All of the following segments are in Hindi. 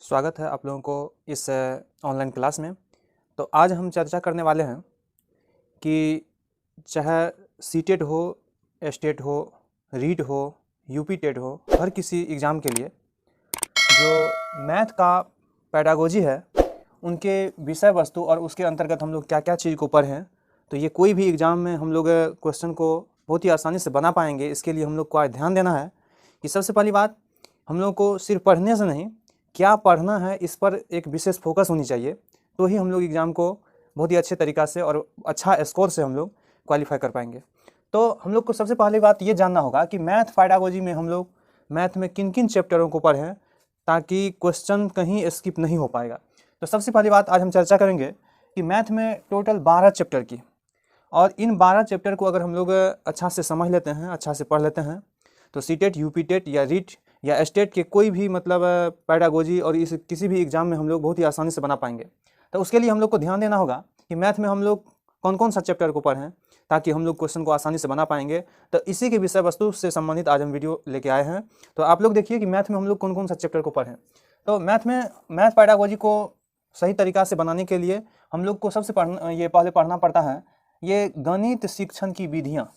स्वागत है आप लोगों को इस ऑनलाइन क्लास में। तो आज हम चर्चा करने वाले हैं कि चाहे सीटेट हो, एस्टेट हो, रीट हो, यूपी टेट हो, हर किसी एग्ज़ाम के लिए जो मैथ का पेडागोजी है उनके विषय वस्तु और उसके अंतर्गत हम लोग क्या क्या चीज़ को पढ़ें तो ये कोई भी एग्ज़ाम में हम लोग क्वेश्चन को बहुत ही आसानी से बना पाएंगे। इसके लिए हम लोग को आज ध्यान देना है कि सबसे पहली बात हम लोग को सिर्फ पढ़ने से नहीं, क्या पढ़ना है इस पर एक विशेष फोकस होनी चाहिए, तो ही हम लोग एग्ज़ाम को बहुत ही अच्छे तरीक़ा से और अच्छा स्कोर से हम लोग क्वालिफाई कर पाएंगे। तो हम लोग को सबसे पहली बात ये जानना होगा कि मैथ पेडागोजी में हम लोग मैथ में किन किन चैप्टरों को पढ़ें ताकि क्वेश्चन कहीं स्किप नहीं हो पाएगा। तो सबसे पहली बात आज हम चर्चा करेंगे कि मैथ में टोटल 12 चैप्टर की, और इन 12 चैप्टर को अगर हम लोग अच्छा से समझ लेते हैं, अच्छा से पढ़ लेते हैं, तो सीटेट, यूपी टेट या रीट या स्टेट के कोई भी मतलब पेडागोजी और इस किसी भी एग्ज़ाम में हम लोग बहुत ही आसानी से बना पाएंगे। तो उसके लिए हम लोग को ध्यान देना होगा कि मैथ में हम लोग कौन कौन सा चैप्टर को पढ़ें ताकि हम लोग क्वेश्चन को आसानी से बना पाएंगे। तो इसी के विषय वस्तु से संबंधित आज हम वीडियो लेके आए हैं। तो आप लोग देखिए कि मैथ में हम लोग कौन कौन सा चैप्टर को पढ़ें। तो मैथ पेडागोजी को सही तरीक़ा से बनाने के लिए हम लोग को सबसे पहले पढ़ना पड़ता है ये गणित शिक्षण की विधियाँ।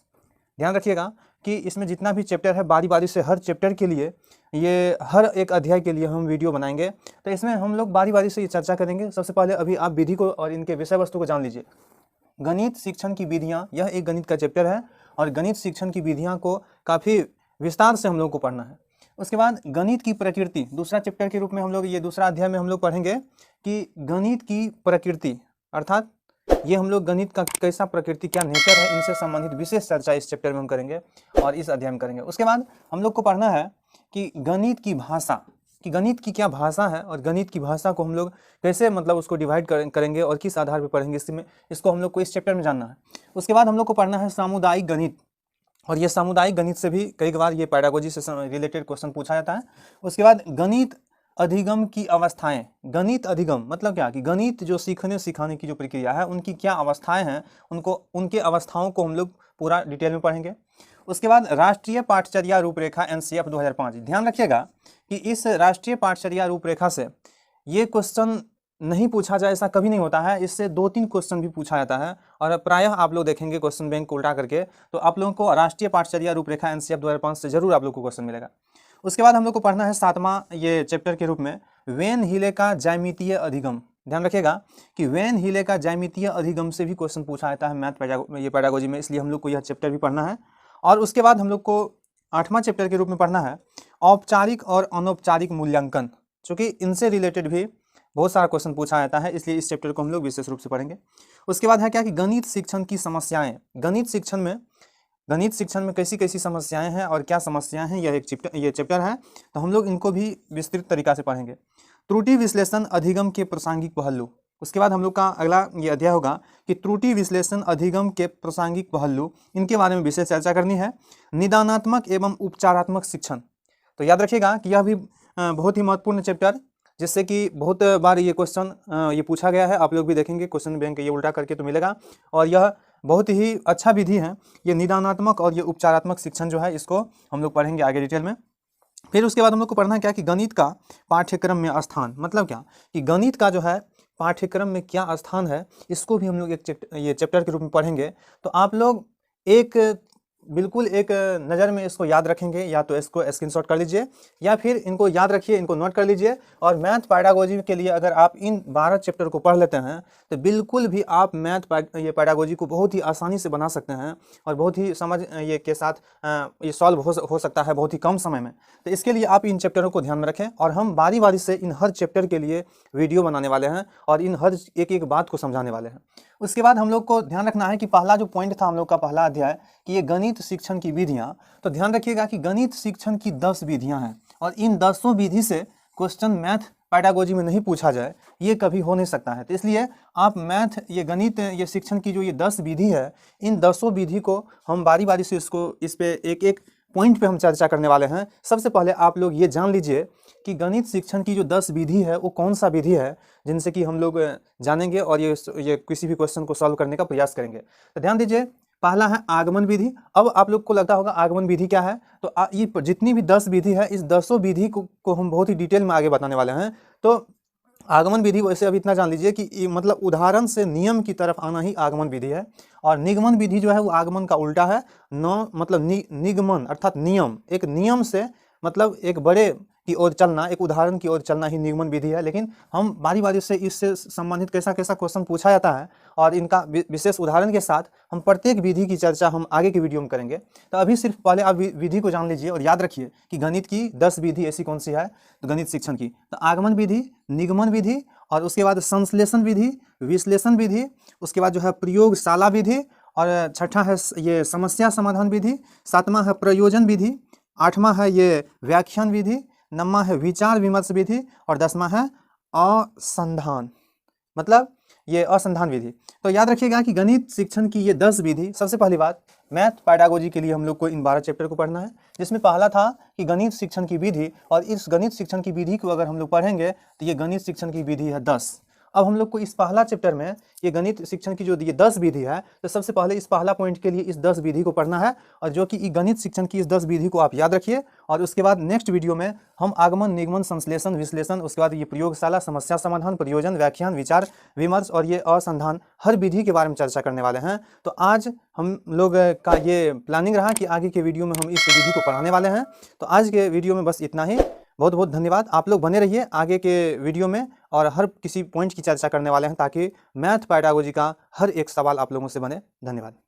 ध्यान रखिएगा कि इसमें जितना भी चैप्टर है बारी बारी से हर चैप्टर के लिए, ये हर एक अध्याय के लिए हम वीडियो बनाएंगे। तो इसमें हम लोग बारी बारी से ये चर्चा करेंगे। सबसे पहले अभी आप विधि को और इनके विषय वस्तु को जान लीजिए। गणित शिक्षण की विधियाँ, यह एक गणित का चैप्टर है और गणित शिक्षण की विधियाँ को काफ़ी विस्तार से हम लोग को पढ़ना है। उसके बाद गणित की प्रकृति, दूसरा चैप्टर के रूप में हम लोग ये दूसरा अध्याय में हम लोग पढ़ेंगे कि गणित की प्रकृति, अर्थात ये हम लोग गणित का कैसा प्रकृति, क्या नेचर है, इनसे संबंधित विशेष चर्चा इस चैप्टर में हम करेंगे और इस अध्याय में करेंगे। उसके बाद हम लोग को पढ़ना है कि गणित की भाषा, कि गणित की क्या भाषा है और गणित की भाषा को हम लोग कैसे मतलब उसको डिवाइड करेंगे और किस आधार पर पढ़ेंगे, इसको हम लोग को इस चैप्टर में जानना है। उसके बाद हम लोग को पढ़ना है सामुदायिक गणित, और ये सामुदायिक गणित से भी कई बार ये पेडागोजी से रिलेटेड क्वेश्चन पूछा जाता है। उसके बाद गणित अधिगम की अवस्थाएं। गणित अधिगम मतलब क्या, कि गणित जो सीखने सिखाने की जो प्रक्रिया है उनकी क्या अवस्थाएं हैं, उनके अवस्थाओं को हम लोग पूरा डिटेल में पढ़ेंगे। उसके बाद राष्ट्रीय पाठचर्या रूपरेखा NCF 2005। ध्यान रखिएगा कि इस राष्ट्रीय पाठचर्या रूपरेखा से ये क्वेश्चन नहीं पूछा जाए ऐसा कभी नहीं होता है। इससे 2-3 क्वेश्चन भी पूछा जाता है और प्रायः आप लोग देखेंगे क्वेश्चन बैंक को उल्टा करके, तो आप लोगों को राष्ट्रीय पाठचर्या रूपरेखा NCF 2005 से जरूर आप लोग को क्वेश्चन मिलेगा। उसके बाद हम लोग को पढ़ना है 7वां ये चैप्टर के रूप में वेन हीले का ज्यामितीय अधिगम। ध्यान रखिएगा कि वेन हीले का ज्यामितीय अधिगम से भी क्वेश्चन पूछा जाता है मैथ ये पेडागोजी में, इसलिए हम लोग को यह चैप्टर भी पढ़ना है। और उसके बाद हम लोग को 8वां चैप्टर के रूप में पढ़ना है औपचारिक और अनौपचारिक मूल्यांकन, चूँकि इनसे रिलेटेड भी बहुत सारा क्वेश्चन पूछा जाता है, इसलिए इस चैप्टर को हम लोग विशेष रूप से पढ़ेंगे। उसके बाद है क्या कि गणित शिक्षण की समस्याएं। गणित शिक्षण में कैसी कैसी समस्याएं हैं और क्या समस्याएं हैं, ये चैप्टर है, तो हम लोग इनको भी विस्तृत तरीका से पढ़ेंगे। त्रुटि विश्लेषण अधिगम के प्रासंगिक पहलू। उसके बाद हम लोग का अगला ये अध्याय होगा कि त्रुटि विश्लेषण अधिगम के प्रासंगिक पहलू, इनके बारे में विशेष चर्चा करनी है। निदानात्मक एवं उपचारात्मक शिक्षण, तो याद रखिएगा कि यह भी बहुत ही महत्वपूर्ण चैप्टर, जिससे कि बहुत बार ये क्वेश्चन ये पूछा गया है। आप लोग भी देखेंगे क्वेश्चन बैंक ये उल्टा करके तो मिलेगा, और यह बहुत ही अच्छा विधि है। ये निदानात्मक और ये उपचारात्मक शिक्षण जो है इसको हम लोग पढ़ेंगे आगे डिटेल में। फिर उसके बाद हम लोग को पढ़ना है क्या कि गणित का पाठ्यक्रम में स्थान, मतलब क्या कि गणित का जो है पाठ्यक्रम में क्या स्थान है, इसको भी हम लोग ये चैप्टर के रूप में पढ़ेंगे। तो आप लोग बिल्कुल एक नज़र में इसको याद रखेंगे, या तो इसको स्क्रीनशॉट कर लीजिए या फिर इनको याद रखिए, इनको नोट कर लीजिए। और मैथ पेडागोजी के लिए अगर आप इन 12 चैप्टर को पढ़ लेते हैं तो बिल्कुल भी आप ये पेडागोजी को बहुत ही आसानी से बना सकते हैं और बहुत ही समझ ये के साथ ये सॉल्व हो सकता है बहुत ही कम समय में। तो इसके लिए आप इन चैप्टरों को ध्यान में रखें, और हम बारी बारी से इन हर चैप्टर के लिए वीडियो बनाने वाले हैं और इन हर एक बात को समझाने वाले हैं। उसके बाद हम लोग को ध्यान रखना है कि पहला जो पॉइंट था हम लोग का पहला अध्याय कि ये गणित शिक्षण की विधियाँ, तो ध्यान रखिएगा कि गणित शिक्षण की 10 विधियाँ हैं और इन 10 विधि से क्वेश्चन मैथ पेडागोजी में नहीं पूछा जाए ये कभी हो नहीं सकता है। तो इसलिए आप मैथ ये गणित ये शिक्षण की जो ये 10 विधि है, इन 10 विधि को हम बारी बारी से इस पे एक पॉइंट पे हम चर्चा करने वाले हैं। सबसे पहले आप लोग ये जान लीजिए कि गणित शिक्षण की जो 10 विधि है वो कौन सा विधि है, जिनसे कि हम लोग जानेंगे और ये किसी भी क्वेश्चन को सॉल्व करने का प्रयास करेंगे। तो ध्यान दीजिए, पहला है आगमन विधि। अब आप लोग को लगता होगा आगमन विधि क्या है, तो ये जितनी भी 10 विधि है, इस 10 विधि को हम बहुत ही डिटेल में आगे बताने वाले हैं। तो आगमन विधि वैसे अभी इतना जान लीजिए कि मतलब उदाहरण से नियम की तरफ आना ही आगमन विधि है। और निगमन विधि जो है वो आगमन का उल्टा है। मतलब निगमन अर्थात नियम, एक नियम से मतलब एक बड़े की ओर चलना, एक उदाहरण की ओर चलना ही निगमन विधि है। लेकिन हम बारी बारी से इससे संबंधित कैसा कैसा क्वेश्चन पूछा जाता है और इनका विशेष उदाहरण के साथ हम प्रत्येक विधि की चर्चा हम आगे की वीडियो में करेंगे। तो अभी सिर्फ पहले आप विधि को जान लीजिए और याद रखिए कि गणित की 10 विधि ऐसी कौन सी है, तो गणित शिक्षण की। तो आगमन विधि, निगमन विधि, और उसके बाद संश्लेषण विधि, विश्लेषण विधि, उसके बाद जो है प्रयोगशाला विधि, और छठा है ये समस्या समाधान विधि, सातवां है प्रयोजन विधि, आठवां है ये व्याख्यान विधि, नौवां है विचार विमर्श विधि, और 10वां है असंधान, मतलब ये असंधान विधि। तो याद रखिएगा कि गणित शिक्षण की ये 10 विधि, सबसे पहली बात मैथ पेडागोजी के लिए हम लोग को इन 12 चैप्टर को पढ़ना है, जिसमें पहला था कि गणित शिक्षण की विधि। और इस गणित शिक्षण की विधि को अगर हम लोग पढ़ेंगे तो ये गणित शिक्षण की विधि है 10। अब हम लोग को इस पहला चैप्टर में ये गणित शिक्षण की जो ये 10 विधि है, तो सबसे पहले इस पहला पॉइंट के लिए इस 10 विधि को पढ़ना है, और जो कि गणित शिक्षण की इस 10 विधि को आप याद रखिए। और उसके बाद नेक्स्ट वीडियो में हम आगमन, निगमन, संश्लेषण, विश्लेषण, उसके बाद ये प्रयोगशाला, समस्या समाधान, प्रयोजन, व्याख्यान, विचार विमर्श और ये असंधान, हर विधि के बारे में चर्चा करने वाले हैं। तो आज हम लोग का ये प्लानिंग रहा कि आगे के वीडियो में हम इस विधि को पढ़ाने वाले हैं। तो आज के वीडियो में बस इतना ही। बहुत बहुत धन्यवाद। आप लोग बने रहिए आगे के वीडियो में, और हर किसी पॉइंट की चर्चा करने वाले हैं ताकि मैथ पेडागोजी का हर एक सवाल आप लोगों से बने। धन्यवाद।